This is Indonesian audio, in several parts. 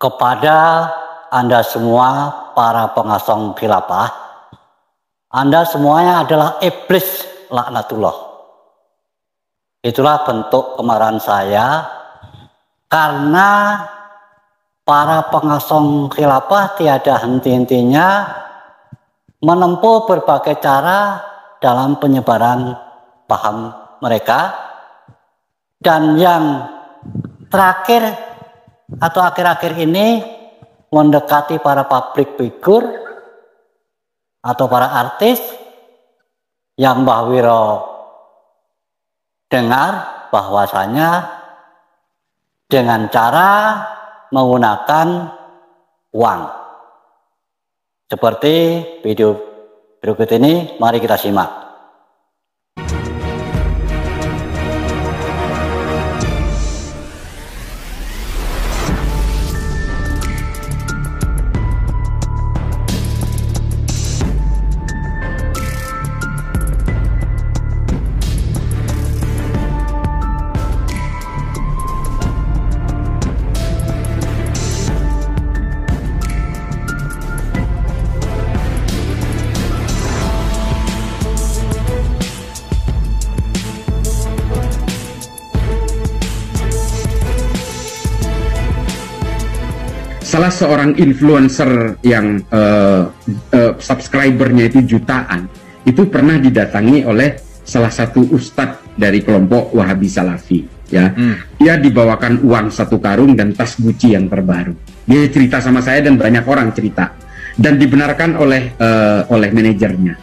Kepada Anda semua para pengasong khilafah, Anda semuanya adalah iblis laknatullah. Itulah bentuk kemarahan saya karena para pengasong khilafah tiada henti-hentinya menempuh berbagai cara dalam penyebaran paham mereka, dan yang terakhir atau akhir-akhir ini mendekati para public figure atau para artis yang Mbah Wiro dengar bahwasanya dengan cara menggunakan uang. Seperti video berikut ini, mari kita simak. Salah seorang influencer yang subscribernya itu jutaan, itu pernah didatangi oleh salah satu ustadz dari kelompok Wahabi Salafi. Ya, dia dibawakan uang 1 karung dan tas Gucci yang terbaru. Dia cerita sama saya dan banyak orang cerita, dan dibenarkan oleh manajernya.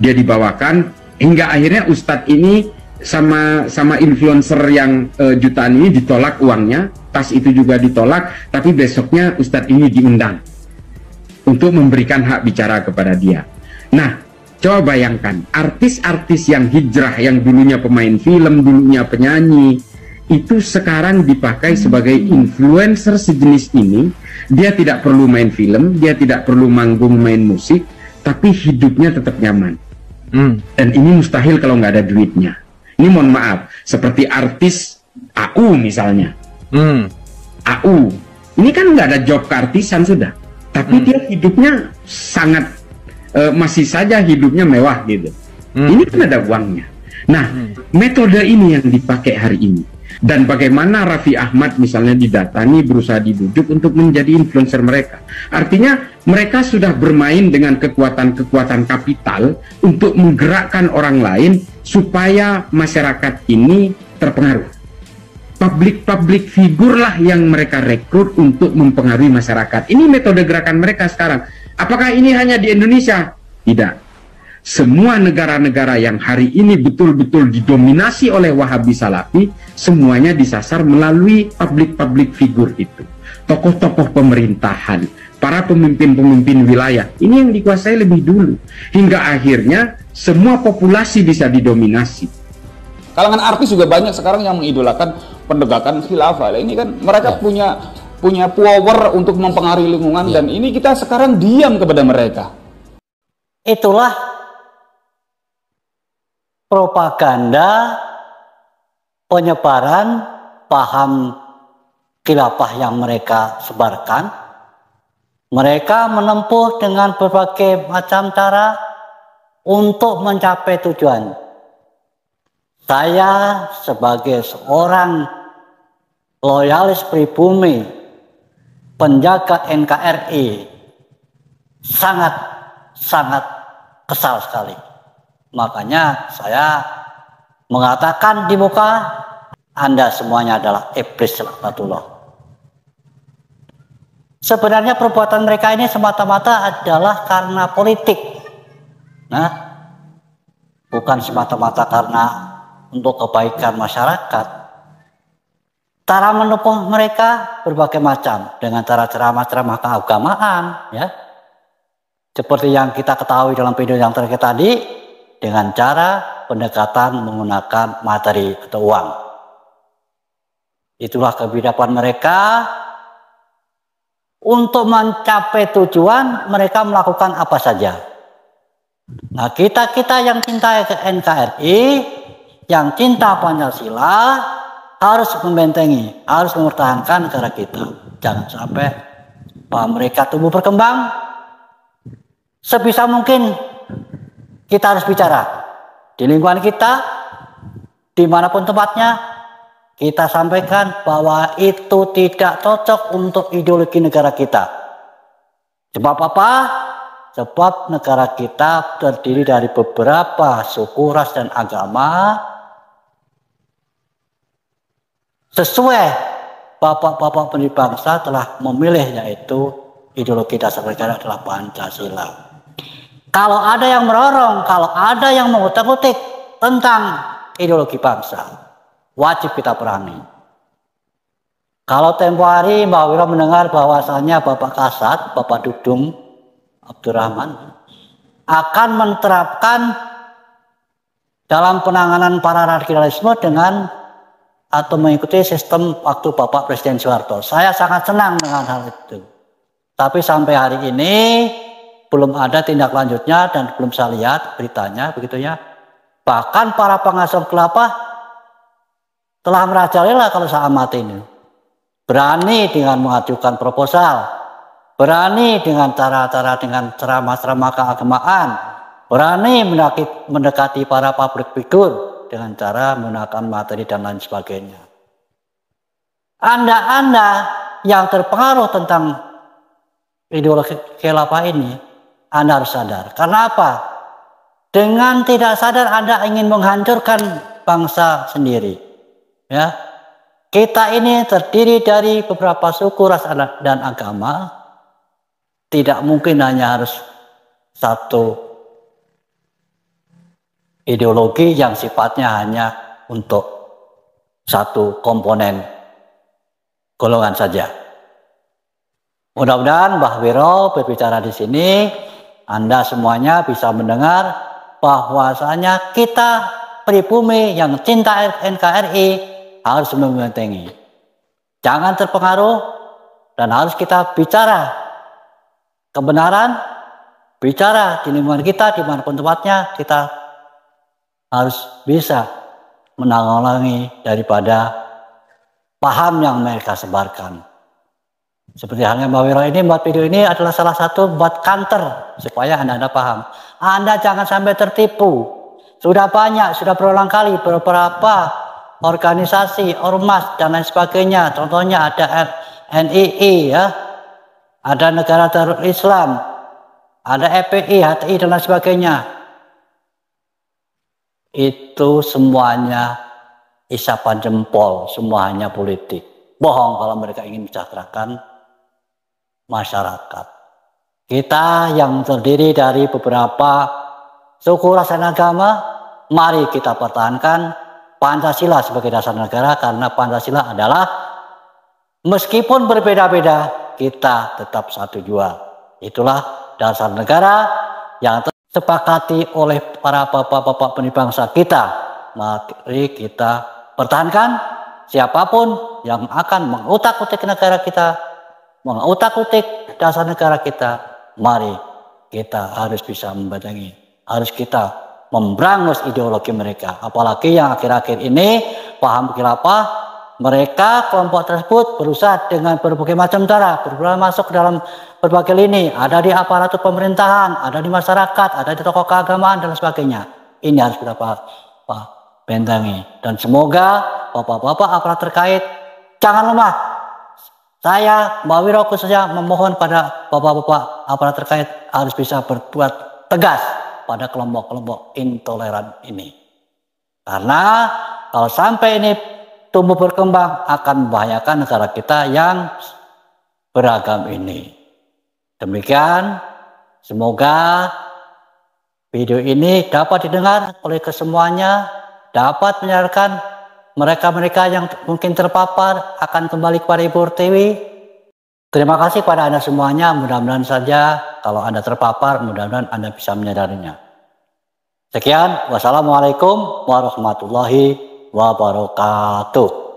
Dia dibawakan hingga akhirnya ustadz ini sama influencer yang jutaan ini ditolak uangnya, tas itu juga ditolak, tapi besoknya ustadz ini diundang untuk memberikan hak bicara kepada dia. Nah, coba bayangkan artis-artis yang hijrah, yang dulunya pemain film, dulunya penyanyi, itu sekarang dipakai sebagai influencer sejenis ini. Dia tidak perlu main film, dia tidak perlu manggung main musik, tapi hidupnya tetap nyaman. Dan ini mustahil kalau nggak ada duitnya. Ini mohon maaf, seperti artis AU misalnya. AU, ini kan nggak ada job keartisan sudah, tapi dia hidupnya sangat masih saja hidupnya mewah gitu. Ini kan ada uangnya. Nah, metode ini yang dipakai hari ini. Dan bagaimana Raffi Ahmad misalnya didatangi, berusaha dibujuk untuk menjadi influencer mereka. Artinya mereka sudah bermain dengan kekuatan-kekuatan kapital untuk menggerakkan orang lain supaya masyarakat ini terpengaruh. Public figure lah yang mereka rekrut untuk mempengaruhi masyarakat. Ini metode gerakan mereka sekarang. Apakah ini hanya di Indonesia? Tidak. Semua negara-negara yang hari ini betul-betul didominasi oleh Wahabi Salafi, semuanya disasar melalui public figure itu. Tokoh-tokoh pemerintahan, para pemimpin-pemimpin wilayah, ini yang dikuasai lebih dulu. Hingga akhirnya semua populasi bisa didominasi. Kalangan artis juga banyak sekarang yang mengidolakan pendegakan khilafah. Ini kan mereka punya power untuk mempengaruhi lingkungan, dan ini kita sekarang diam kepada mereka. Itulah propaganda penyebaran paham khilafah yang mereka sebarkan. Mereka menempuh dengan berbagai macam cara untuk mencapai tujuan. Saya sebagai seorang loyalis pribumi, penjaga NKRI, sangat kesal sekali. Makanya saya mengatakan di muka, Anda semuanya adalah iblis laknatullah. Sebenarnya perbuatan mereka ini semata-mata adalah karena politik. Nah, bukan semata-mata karena untuk kebaikan masyarakat. Cara menempuh mereka berbagai macam, dengan cara ceramah-ceramah keagamaan, ya. Seperti yang kita ketahui dalam video yang terakhir tadi, dengan cara pendekatan menggunakan materi atau uang. Itulah kebidapan mereka. Untuk mencapai tujuan, mereka melakukan apa saja. Nah, kita yang cinta NKRI, yang cinta Pancasila, harus membentengi, harus mempertahankan negara kita. Jangan sampai paham mereka tumbuh berkembang. Sebisa mungkin kita harus bicara di lingkungan kita, dimanapun tempatnya, kita sampaikan bahwa itu tidak cocok untuk ideologi negara kita. Sebab apa? Sebab negara kita terdiri dari beberapa suku, ras, dan agama. Sesuai bapak-bapak pendiri bangsa telah memilih, yaitu ideologi dasar negara adalah Pancasila. Kalau ada yang merorong, kalau ada yang mengutak-utik tentang ideologi bangsa, wajib kita perangi. Kalau tempo hari Mbak Wira mendengar bahwasannya Bapak Kasat, Bapak Dudung Abdurrahman akan menerapkan dalam penanganan para radikalisme dengan atau mengikuti sistem waktu Bapak Presiden Soeharto. Saya sangat senang dengan hal itu. Tapi sampai hari ini belum ada tindak lanjutnya dan belum saya lihat beritanya begitu ya. Bahkan para pengasuh kelapa telah merajalela kalau saya amati ini. Berani dengan mengajukan proposal. Berani dengan cara-cara dengan ceramah-ceramah keagamaan, berani mendekati para public figure dengan cara menggunakan materi dan lain sebagainya. Anda yang terpengaruh tentang ideologi khilafah ini, Anda harus sadar. Karena apa? Dengan tidak sadar Anda ingin menghancurkan bangsa sendiri. Ya, kita ini terdiri dari beberapa suku, ras, dan agama. Tidak mungkin hanya harus satu ideologi yang sifatnya hanya untuk satu komponen golongan saja. Mudah-mudahan Mbah Wiro berbicara di sini, Anda semuanya bisa mendengar bahwasanya kita pribumi yang cinta NKRI harus membentengi. Jangan terpengaruh dan harus kita bicara kebenaran, bicara di lingkungan kita, dimanapun tempatnya, kita harus bisa menanggulangi daripada paham yang mereka sebarkan. Seperti halnya Mbak Wiro ini, buat video ini adalah salah satu buat counter, supaya Anda paham. Anda jangan sampai tertipu. Sudah banyak, sudah berulang kali beberapa organisasi, ormas, dan lain sebagainya. Contohnya ada NII ya. Ada negara Darul Islam, ada FPI, HTI, dan lain sebagainya. Itu semuanya isapan jempol, semua hanya politik. Bohong kalau mereka ingin mensejahterakan masyarakat. Kita yang terdiri dari beberapa suku, ras, dan agama, mari kita pertahankan Pancasila sebagai dasar negara, karena Pancasila adalah meskipun berbeda-beda, kita tetap satu jua. Itulah dasar negara yang disepakati oleh para bapak-bapak pendiri bangsa kita. Mari kita pertahankan. Siapapun yang akan mengutak-utik negara kita, mengutak-utik dasar negara kita, mari kita harus bisa membentengi. Harus kita memberangus ideologi mereka. Apalagi yang akhir-akhir ini paham khilafah, mereka kelompok tersebut berusaha dengan berbagai macam cara berusaha masuk ke dalam berbagai lini, ada di aparatur pemerintahan, ada di masyarakat, ada di tokoh keagamaan dan sebagainya. Ini harus kita bentengi, dan semoga bapak-bapak aparat terkait jangan lemah. Saya Mbak Wiro khususnya memohon pada bapak-bapak aparat terkait harus bisa berbuat tegas pada kelompok-kelompok intoleran ini, karena kalau sampai ini tumbuh berkembang akan membahayakan negara kita yang beragam ini. Demikian, semoga video ini dapat didengar oleh kesemuanya, dapat menyadarkan mereka-mereka yang mungkin terpapar akan kembali kepada Ibu Pertiwi. Terima kasih pada Anda semuanya, mudah-mudahan saja kalau Anda terpapar, mudah-mudahan Anda bisa menyadarinya. Sekian, wassalamualaikum warahmatullahi wabarakatuh.